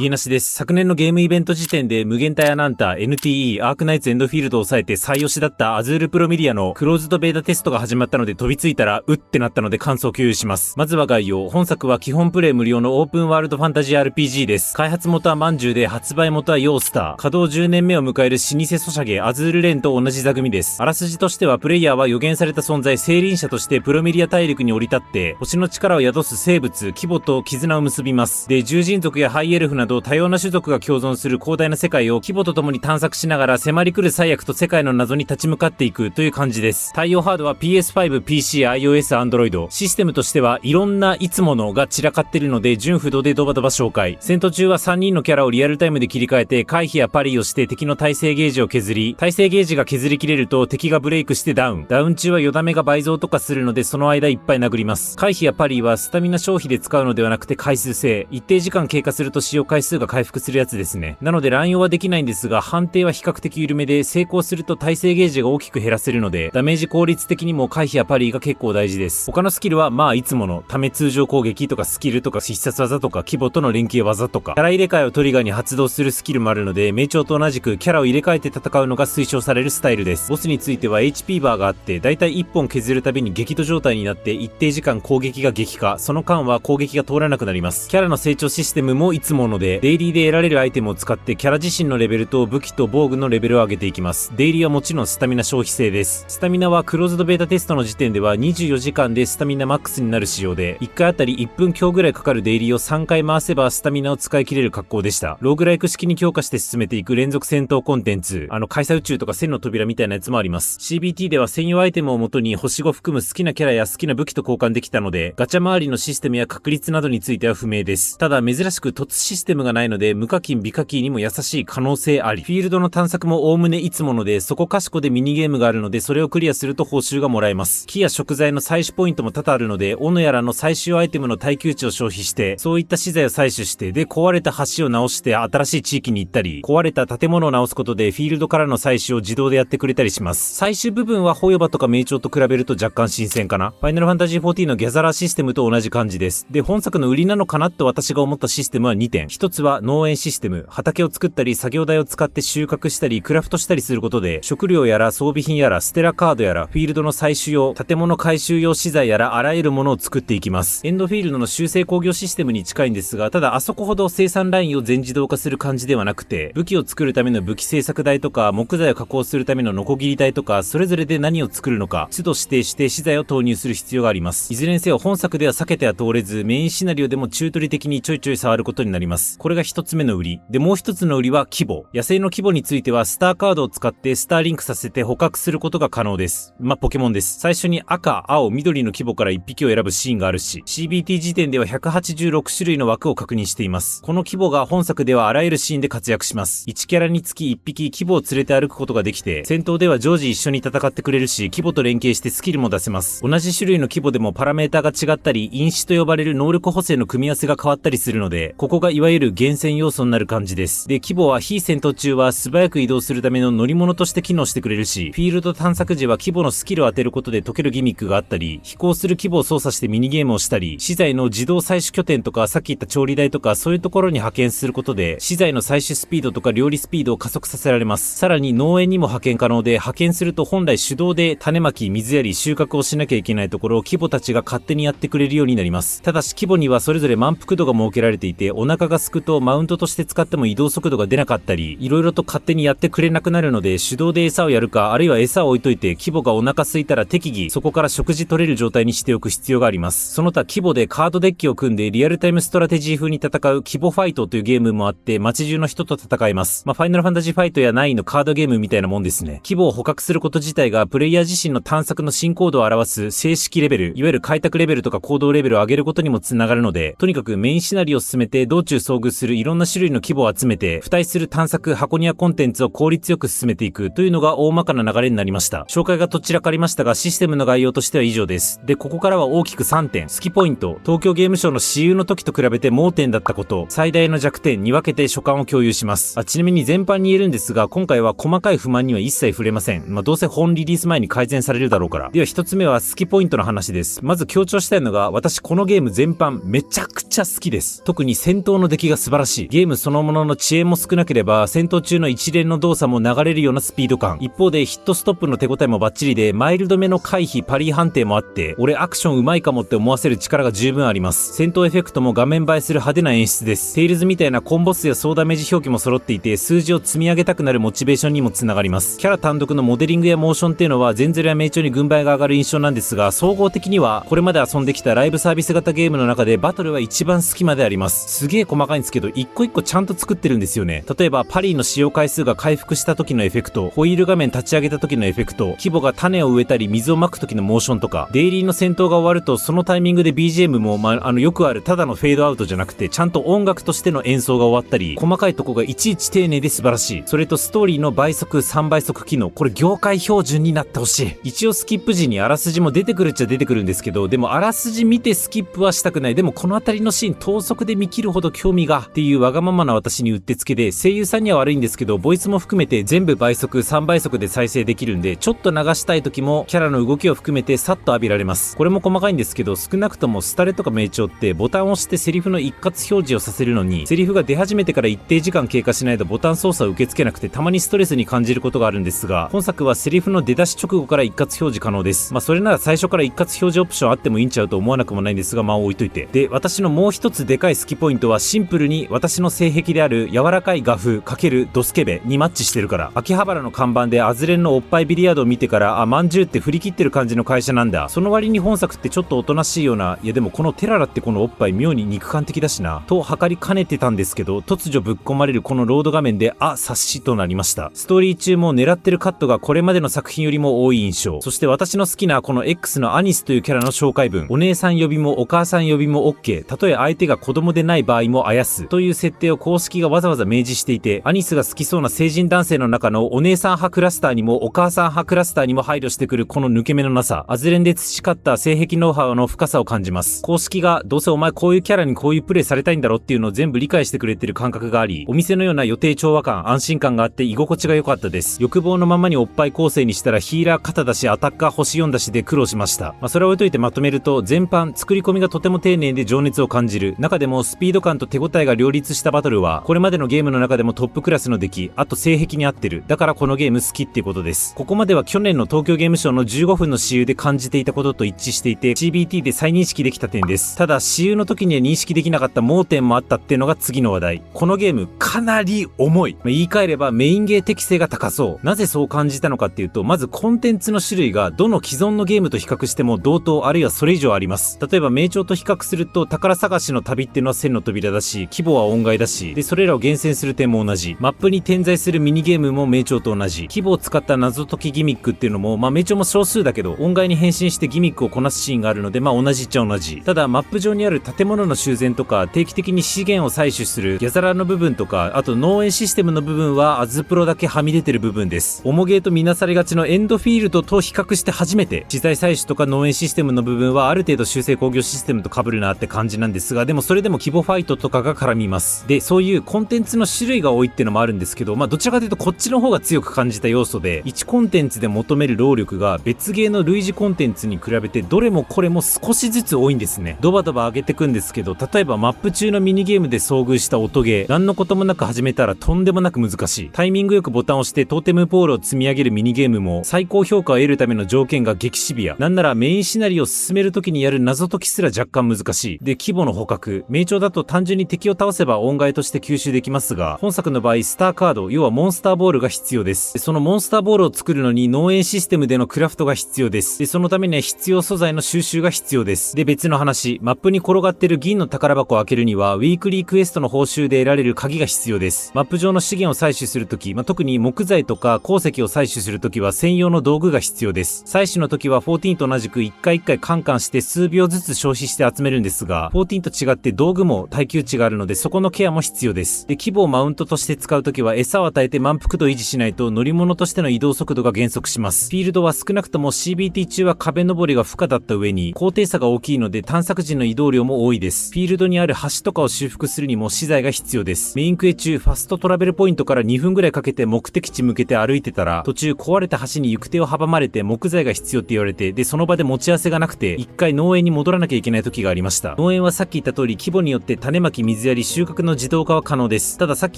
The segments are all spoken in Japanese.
家なしです。昨年のゲームイベント時点で無限大アナンタ、NTE、アークナイツエンドフィールドを抑えて最推しだったアズールプロミリアのクローズドベータテストが始まったので飛びついたら、うってなったので感想を共有します。まずは概要。本作は基本プレイ無料のオープンワールドファンタジー RPG です。開発元はマンジュウで発売元はヨースター。稼働10年目を迎える老舗ソシャゲアズールレーンと同じ座組です。あらすじとしてはプレイヤーは予言された存在聖輪者としてプロミリア大陸に降り立って星の力を宿す生物、キボと絆を結びます。で、獣人族やハイエルフなど多様な種族が共存する広大な世界を規模とともに探索しながら迫り来る災悪と世界の謎に立ち向かっていくという感じです。対応ハードは PS5、PC、iOS、Android。システムとしてはいろんないつものが散らかっているので順不動でドバドバ紹介。戦闘中は3人のキャラをリアルタイムで切り替えて回避やパリをして敵の耐性ゲージを削り、耐性ゲージが削り切れると敵がブレイクしてダウン。ダウン中はよだめが倍増とかするのでその間いっぱい殴ります。回避やパリはスタミナ消費で使うのではなくて回数制。一定時間経過すると使用回数が回復するやつですね。なので乱用はできないんですが、判定は比較的緩めで、成功すると耐性ゲージが大きく減らせるので、ダメージ効率的にも回避やパリーが結構大事です。他のスキルはまあいつもの、ため通常攻撃とかスキルとか必殺技とか規模との連携技とか、キャラ入れ替えをトリガーに発動するスキルもあるので、名調と同じくキャラを入れ替えて戦うのが推奨されるスタイルです。ボスについては HP バーがあって、だいたい1本削るたびに激怒状態になって一定時間攻撃が激化、その間は攻撃が通らなくなります。キャラの成長システムもいつもので、デイリーで得られるアイテムを使ってキャラ自身のレベルと武器と防具のレベルを上げていきます。デイリーはもちろんスタミナ消費制です。スタミナはクローズドベータテストの時点では24時間でスタミナマックスになる仕様で、1回あたり1分強ぐらいかかるデイリーを3回回せばスタミナを使い切れる格好でした。ローグライク式に強化して進めていく連続戦闘コンテンツ、開催宇宙とか千の扉みたいなやつもあります。CBT では専用アイテムを元に星5含む好きなキャラや好きな武器と交換できたので、ガチャ周りのシステムや確率などについては不明です。ただ珍しく突システムがないので無課金美課金にも優しい可能性あり。フィールドの探索もおおむねいつもので、そこかしこでミニゲームがあるのでそれをクリアすると報酬がもらえます。木や食材の採取ポイントも多々あるので、斧やらの最終アイテムの耐久値を消費して、そういった資材を採取して、で壊れた橋を直して新しい地域に行ったり、壊れた建物を直すことでフィールドからの採取を自動でやってくれたりします。最終部分はホヨバとか名調と比べると若干新鮮かな。ファイナルファンタジー14のギャザラーシステムと同じ感じです。で、本作の売りなのかなと私が思ったシステムは2点。一つは農園システム。畑を作ったり作業台を使って収穫したりクラフトしたりすることで、食料やら装備品やらステラカードやらフィールドの採取用、建物回収用資材やらあらゆるものを作っていきます。エンドフィールドの修正工業システムに近いんですが、ただあそこほど生産ラインを全自動化する感じではなくて、武器を作るための武器製作台とか木材を加工するためのノコギリ台とか、それぞれで何を作るのか都度指定して資材を投入する必要があります。いずれにせよ本作では避けては通れず、メインシナリオでもチュートリ的にちょいちょい触ることになります。これが一つ目の売りで、もう一つの売りは規模。野生の規模についてはスターカードを使ってスターリンクさせて捕獲することが可能です。ポケモンです。最初に赤、青、緑の規模から1匹を選ぶシーンがあるし、 CBT 時点では186種類の枠を確認しています。この規模が本作ではあらゆるシーンで活躍します。1キャラにつき1匹規模を連れて歩くことができて、戦闘では常時一緒に戦ってくれるし、規模と連携してスキルも出せます。同じ種類の規模でもパラメータが違ったり、因子と呼ばれる能力補正の組み合わせが変わったりするので、ここがいわゆる厳選要素になる感じです。で、規模は非戦闘中は素早く移動するための乗り物として機能してくれるし、フィールド探索時は規模のスキルを当てることで解けるギミックがあったり、飛行する規模を操作してミニゲームをしたり、資材の自動採取拠点とかさっき言った調理台とかそういうところに派遣することで、資材の採取スピードとか料理スピードを加速させられます。さらに農園にも派遣可能で、派遣すると本来手動で種まき、水やり、収穫をしなきゃいけないところを規模たちが勝手にやってくれるようになります。ただし規模にはそれぞれ満腹度が設けられていて、お腹が空くとマウントとして使っても移動速度が出なかったり、いろいろと勝手にやってくれなくなるので、手動で餌をやるか、あるいは餌を置いといて規模がお腹空いたら適宜そこから食事取れる状態にしておく必要があります。その他規模でカードデッキを組んでリアルタイムストラテジー風に戦う規模ファイトというゲームもあって、街中の人と戦えます。ファイナルファンタジーファイトや9のカードゲームみたいなもんですね。規模を捕獲すること自体がプレイヤー自身の探索の進行度を表す正式レベル、いわゆる開拓レベルとか行動レベルを上げることにもつながるので、とにかくメインシナリオを進めて道中遭遇するいろんな種類の規模を集めて、付帯する探索箱庭コンテンツを効率よく進めていくというのが大まかな流れになりました。紹介がどちらかありましたが、システムの概要としては以上です。で、ここからは大きく3点。好きポイント、東京ゲームショウの私有の時と比べて盲点だったこと、最大の弱点に分けて所感を共有します。ちなみに全般に言えるんですが、今回は細かい不満には一切触れません。どうせ本リリース前に改善されるだろうから。では一つ目は好きポイントの話です。まず強調したいのが、私このゲーム全般めちゃくちゃ好きです。特に戦闘の出来きが素晴らしい。ゲームそのものの遅延も少なければ、戦闘中の一連の動作も流れるようなスピード感。一方でヒットストップの手応えもバッチリで、マイルドめの回避、パリー判定もあって、俺アクション上手いかもって思わせる力が十分あります。戦闘エフェクトも画面映えする派手な演出です。テイルズみたいなコンボスや総ダメージ表記も揃っていて、数字を積み上げたくなるモチベーションにもつながります。キャラ単独のモデリングやモーションっていうのは、ゼンゼルや名調に軍配が上がる印象なんですが、総合的には、これまで遊んできたライブサービス型ゲームの中でバトルは一番好きまであります。すげえ細かいんですけど、一個一個ちゃんと作ってるんですよね。例えば、パリーの使用回数が回復した時のエフェクト、ホイール画面立ち上げた時のエフェクト、規模が種を植えたり水をまく時のモーションとか、デイリーの戦闘が終わると、そのタイミングで BGM も、よくあるただのフェードアウトじゃなくて、ちゃんと音楽としての演奏が終わったり、細かいとこがいちいち丁寧で素晴らしい。それとストーリーの倍速、3倍速機能、これ業界標準になってほしい。一応スキップ時にあらすじも出てくるっちゃ出てくるんですけど、でもあらすじ見てスキップはしたくない。でもこのあたりのシーン、等速で見切るほど興味がっていうわがままな私にうってつけで、声優さんには悪いんですけど、ボイスも含めて全部倍速、3倍速で再生できるんで、ちょっと流したい時もキャラの動きを含めてさっと浴びられます。これも細かいんですけど、少なくともスタレとか名調ってボタンを押してセリフの一括表示をさせるのに、セリフが出始めてから一定時間経過しないとボタン操作を受け付けなくて、たまにストレスに感じることがあるんですが、本作はセリフの出だし直後から一括表示可能です。それなら最初から一括表示オプションあってもいいんちゃうと思わなくもないんですが、置いといて。で、私のもう一つでかい好きポイントは、シンプルに私の性癖である柔らかい画風×ドスケベにマッチしてるから。秋葉原の看板でアズレンのおっぱいビリヤードを見てから、あ、まんじゅうって振り切ってる感じの会社なんだ。その割に本作ってちょっとおとなしいような、いやでもこのテララってこのおっぱい妙に肉感的だしな、と測りかねてたんですけど、突如ぶっ込まれるこのロード画面で、察しとなりました。ストーリー中も狙ってるカットがこれまでの作品よりも多い印象。そして私の好きなこの X のアニスというキャラの紹介文、お姉さん呼びもお母さん呼びも OK、たとえ相手が子供でない場合もあやすという設定を公式がわざわざ明示していて、アニスが好きそうな成人男性の中のお姉さん派クラスターにもお母さん派クラスターにも配慮してくるこの抜け目のなさ、アズレンで培った性癖ノウハウの深さを感じます。公式がどうせお前こういうキャラにこういうプレイされたいんだろっていうのを全部理解してくれてる感覚があり、お店のような予定調和感、安心感があって居心地が良かったです。欲望のままにおっぱい構成にしたらヒーラー肩だしアタッカー星4だしで苦労しました。それを置いといてまとめると、全般作り込みがとても丁寧で情熱を感じる。中でもスピード感と手応えが両立したバトルは、これまでのゲームの中でもトップクラスの出来、あと性癖に合ってる。だからこのゲーム好きってことです。ここまでは去年の東京ゲームショウの15分の私有で感じていたことと一致していて、CBT で再認識できた点です。ただ、私有の時には認識できなかった盲点もあったっていうのが次の話題。このゲーム、かなり重い。言い換えればメインゲー適性が高そう。なぜそう感じたのかっていうと、まずコンテンツの種類がどの既存のゲームと比較しても同等あるいはそれ以上あります。例えば名調と比較すると、宝探しの旅っていうのは千の扉だし、規模は音階だし、で、それらを厳選する点も同じ。マップに点在するミニゲームも名調と同じ。規模を使った謎解きギミックっていうのも、名調も少数だけど、音階に変身してギミックをこなすシーンがあるので、同じっちゃ同じ。ただ、マップ上にある建物の修繕とか、定期的に資源を採取するギャザラーの部分とか、あと農園システムの部分はアズプロだけはみ出てる部分です。重ゲーとみなされがちのエンドフィールドと比較して初めて、資材採取とか農園システムの部分はある程度修正工業システムと被るなって感じなんですが、でもそれでも規模ファイトとかが絡みます。で、そういうコンテンツの種類が多いっていうのもあるんですけど、どちらかというとこっちの方が強く感じた要素で、1コンテンツで求める労力が別ゲーの類似コンテンツに比べてどれもこれも少しずつ多いんですね。ドバドバ上げてくんですけど、例えばマップ中のミニゲームで遭遇した音ゲー、何のこともなく始めたらとんでもなく難しい。タイミングよくボタンを押してトーテムポールを積み上げるミニゲームも最高評価を得るための条件が激シビア。なんならメインシナリオを進める時にやる謎解きすら若干難しい。で、規模の捕獲。名調だと単純に敵を倒せば音階として吸収できますが、本作の場合スターカード、要はモンスターボールが必要です。で、そのモンスターボールを作るのに農園システムでのクラフトが必要です。で、そのためには必要素材の収集が必要です。で、別の話、マップに転がってる銀の宝箱を開けるにはウィークリークエストの報酬で得られる鍵が必要です。マップ上の資源を採取するとき、特に木材とか鉱石を採取するときは専用の道具が必要です。採取のときは14と同じく一回一回カンカンして数秒ずつ消費して集めるんですが、14と違って道具も耐久値があるのでそこのケアも必要です。で、規模をマウントとして使うときは餌を与えて満腹度を維持しないと乗り物としての移動速度が減速します。フィールドは少なくとも CBT 中は壁登りが負荷だった上に高低差が大きいので探索時の移動量も多いです。フィールドにある橋とかを修復するにも資材が必要です。メインクエ中ファストトラベルポイントから2分ぐらいかけて目的地向けて歩いてたら途中壊れた橋に行く手を阻まれて木材が必要って言われて、でその場で持ち合わせがなくて一回農園に戻らなきゃいけない時がありました。農園はさっき言った通り規模によって種まき水やり、収穫の自動化は可能です。たださっき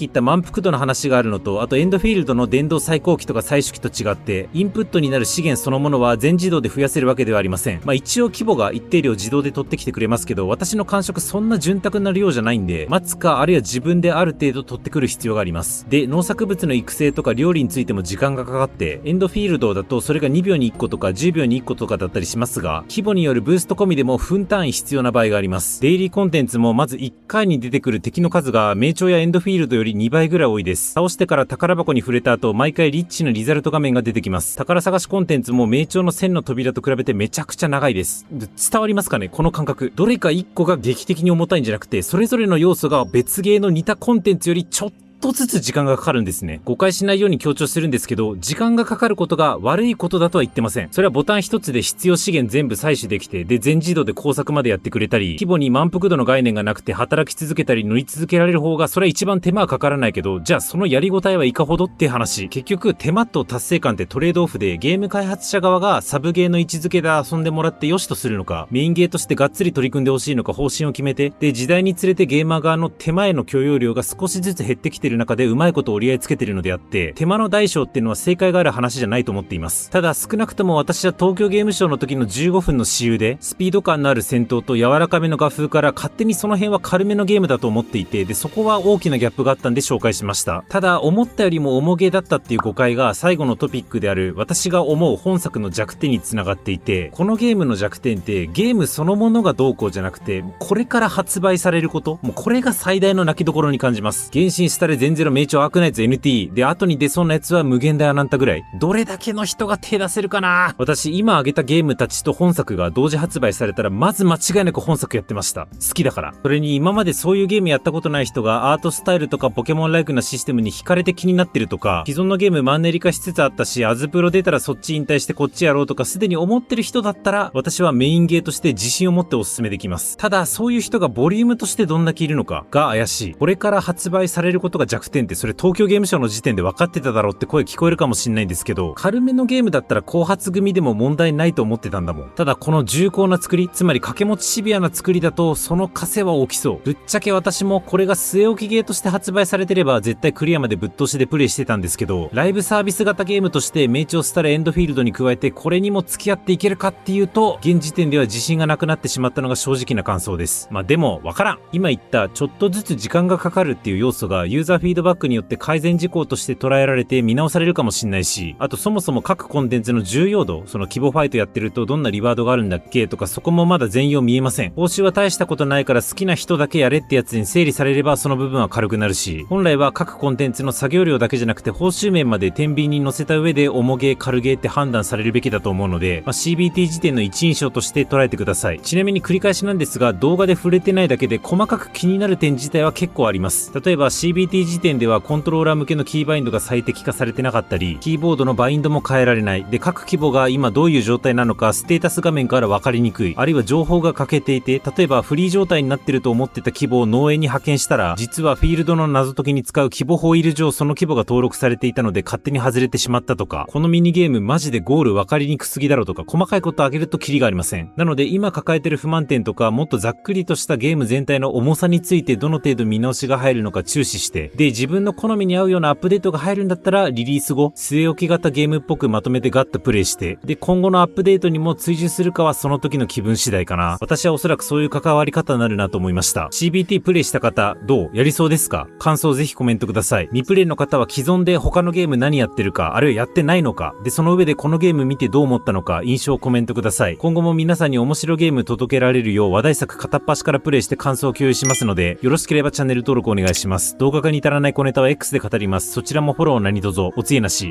言った満腹度の話があるのと、あとエンドフィールドの電動最高機とか最初機と違って、インプットになる資源そのものは全自動で増やせるわけではありません。一応規模が一定量自動で取ってきてくれますけど、私の感触そんな潤沢な量じゃないんで、待つかあるいは自分である程度取ってくる必要があります。で、農作物の育成とか料理についても時間がかかって、エンドフィールドだとそれが2秒に1個とか10秒に1個とかだったりしますが、規模によるブースト込みでも分単位必要な場合があります。デイリーコンテンツもまず1回に出てくる敵の数が名鳥やエンドフィールドより2倍ぐらい多いです。倒してから宝箱に触れた後、毎回リッチなリザルト画面が出てきます。宝探しコンテンツも名鳥の1000の扉と比べてめちゃくちゃ長いです。伝わりますかねこの感覚。どれか1個が劇的に重たいんじゃなくて、それぞれの要素が別ゲーの似たコンテンツよりちょっとずつ時間がかかるんですね。誤解しないように強調するんですけど、時間がかかることが悪いことだとは言ってません。それはボタン一つで必要資源全部採取できて、で全自動で工作までやってくれたり、規模に満腹度の概念がなくて働き続けたり乗り続けられる方がそれは一番手間はかからないけど、じゃあそのやりごたえはいかほどって話。結局手間と達成感ってトレードオフで、ゲーム開発者側がサブゲーの位置づけで遊んでもらって良しとするのか、メインゲーとしてがっつり取り組んでほしいのか方針を決めて、で時代につれてゲーマー側の手間への許容量が少しずつ減ってきてる中でうまいこと折り合いつけてるのであって、手間の大小っていうのは正解がある話じゃないと思っています。ただ少なくとも私は東京ゲームショウの時の15分の私有でスピード感のある戦闘と柔らかめの画風から勝手にその辺は軽めのゲームだと思っていて、でそこは大きなギャップがあったんで紹介しました。ただ思ったよりも重ゲーだったっていう誤解が最後のトピックである私が思う本作の弱点につながっていて、このゲームの弱点ってゲームそのものがどうこうじゃなくて、これから発売されること、もうこれが最大の泣きどころに感じます。原神スタレ全ゼロ名鳥アークナイツ NT で後に出そうなやつは無限大アナンタぐらい。どれだけの人が手出せるかな。私今挙げたゲームたちと本作が同時発売されたらまず間違いなく本作やってました。好きだから。それに今までそういうゲームやったことない人がアートスタイルとかポケモンライクなシステムに惹かれて気になってるとか、既存のゲームマンネリ化しつつあったし、アズプロ出たらそっち引退してこっちやろうとかすでに思ってる人だったら、私はメインゲーとして自信を持ってお勧めできます。ただそういう人がボリュームとしてどんだけいるのかが怪しい。これから発売されることが弱点って、それ東京ゲームショウの時点で分かってただろうって声聞こえるかもしんないんですけど、軽めのゲームだったら後発組でも問題ないと思ってたんだもん。ただこの重厚な作り、つまり掛け持ちシビアな作りだとその枷は大きそう。ぶっちゃけ私もこれが据え置きゲーとして発売されてれば絶対クリアまでぶっ通しでプレイしてたんですけど、ライブサービス型ゲームとして名鳥スタレエンドフィールドに加えてこれにも付き合っていけるかっていうと、現時点では自信がなくなってしまったのが正直な感想です。でもわからん。今言ったちょっとずつ時間がかかるっていう要素がユーザーフィードバックによって改善事項として捉えられて見直されるかもしんないし、あとそもそも各コンテンツの重要度、その規模ファイトやってるとどんなリワードがあるんだっけとか、そこもまだ全容見えません。報酬は大したことないから好きな人だけやれってやつに整理されればその部分は軽くなるし、本来は各コンテンツの作業量だけじゃなくて報酬面まで天秤に乗せた上で重ゲー軽ゲーって判断されるべきだと思うので、CBT 時点の一印象として捉えてください。ちなみに繰り返しなんですが、動画で触れてないだけで細かく気になる点自体は結構あります。例えば CBT 時点ではコントローラー向けのキーバインドが最適化されてなかったり、キーボードのバインドも変えられない。で、各規模が今どういう状態なのかステータス画面から分かりにくい。あるいは情報が欠けていて、例えばフリー状態になってると思ってた規模を農園に派遣したら、実はフィールドの謎解きに使う規模ホイール上その規模が登録されていたので勝手に外れてしまったとか、このミニゲームマジでゴール分かりにくすぎだろとか、細かいことを挙げるとキリがありません。なので今抱えてる不満点とか、もっとざっくりとしたゲーム全体の重さについてどの程度見直しが入るのか注視して、で、自分の好みに合うようなアップデートが入るんだったらリリース後、据え置き型ゲームっぽくまとめてガッとプレイして、で、今後のアップデートにも追従するかはその時の気分次第かな。私はおそらくそういう関わり方になるなと思いました。CBT プレイした方、どうやりそうですか？感想ぜひコメントください。未プレイの方は既存で他のゲーム何やってるか、あるいはやってないのか、で、その上でこのゲーム見てどう思ったのか、印象をコメントください。今後も皆さんに面白ゲーム届けられるよう話題作片っ端からプレイして感想を共有しますので、よろしければチャンネル登録お願いします。動画化に至らない小ネタは X で語ります。そちらもフォロー何卒おつげなし。